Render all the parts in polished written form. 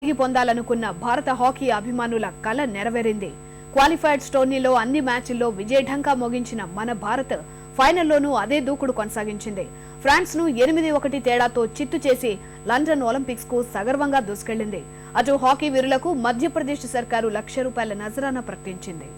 పొందాలనుకున్న భారత హాకీ అభిమానుల కల నెరవేరింది. క్వాలిఫైడ్ టోర్నీలో అన్ని మ్యాచ్ల్లో విజయఢంకా మోగించిన మన భారత్ ఫైనల్లోనూ అదే దూకుడు కొనసాగించింది. ఫ్రాన్స్ ను 8-1 తేడాతో చిత్తు చేసి లండన్ ఒలింపిక్స్ కు సగర్వంగా దూసుకెళ్లింది. అటు హాకీ వీరులకు మధ్యప్రదేశ్ సర్కారు ₹1,00,000 నజరానా ప్రకటించింది.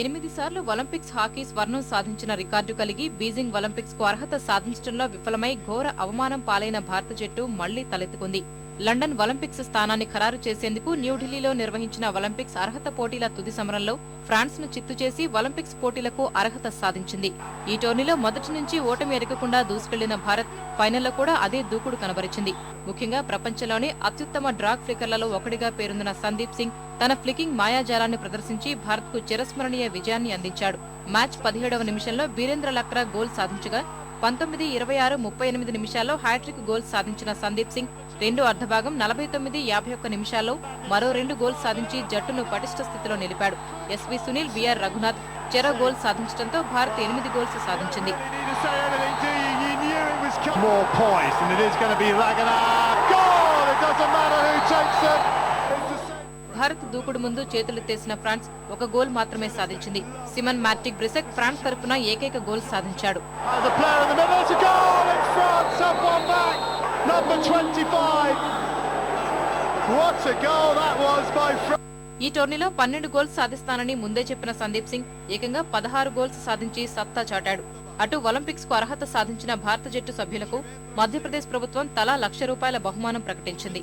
ఎనిమిది సార్లు ఒలింపిక్స్ హాకీ స్వర్ణం సాధించిన రికార్డు కలిగి బీజింగ్ ఒలింపిక్స్ కు అర్హత సాధించడంలో విఫలమై ఘోర అవమానం పాలైన భారత జట్టు మళ్లీ తలెత్తుకుంది. లండన్ ఒలింపిక్స్ స్థానాన్ని ఖరారు చేసేందుకు న్యూఢిల్లీలో నిర్వహించిన ఒలింపిక్స్ అర్హత పోటీల తుది సమరంలో ఫ్రాన్స్ ను చిత్తు చేసి ఒలింపిక్స్ పోటీలకు అర్హత సాధించింది. ఈ టోర్నీలో మొదటి నుంచి ఓటమి ఎరగకుండా దూసుకెళ్లిన భారత్ ఫైనల్లో కూడా అదే దూకుడు కనబరిచింది. ముఖ్యంగా ప్రపంచంలోనే అత్యుత్తమ డ్రాగ్ ఫ్లికర్లలో ఒకటిగా పేరొందిన సందీప్ సింగ్ తన ఫ్లికింగ్ మాయాజాలాన్ని ప్రదర్శించి భారత్ కు చిరస్మరణీయ విజయాన్ని అందించాడు. మ్యాచ్ 17వ నిమిషంలో బీరేంద్ర లక్రా గోల్ సాధించగా 19, 26, 38 నిమిషాల్లో హ్యాట్రిక్ గోల్స్ సాధించిన సందీప్ సింగ్ రెండో అర్ధభాగం 49, 51 నిమిషాల్లో మరో 2 గోల్స్ సాధించి జట్టును పటిష్ట స్థితిలో నిలిపాడు. ఎస్వీ సునీల్, బిఆర్ రఘునాథ్ చెరో గోల్ సాధించడంతో భారత్ 8 గోల్స్ సాధించింది. భారత్ దూకుడు ముందు చేతులెత్తేసిన ఫ్రాన్స్ ఒక గోల్ మాత్రమే సాధించింది. సిమన్ మార్టిక్ బ్రిసెక్ ఫ్రాన్స్ తరపున ఏకైక గోల్ సాధించాడు. ఈ టోర్నీలో 12 గోల్స్ సాధిస్తానని ముందే చెప్పిన సందీప్ సింగ్ ఏకంగా 16 గోల్స్ సాధించి సత్తా చాటాడు. అటు ఒలింపిక్స్ కు అర్హత సాధించిన భారత జట్టు సభ్యులకు మధ్యప్రదేశ్ ప్రభుత్వం తలా ₹1,00,000 బహుమానం ప్రకటించింది.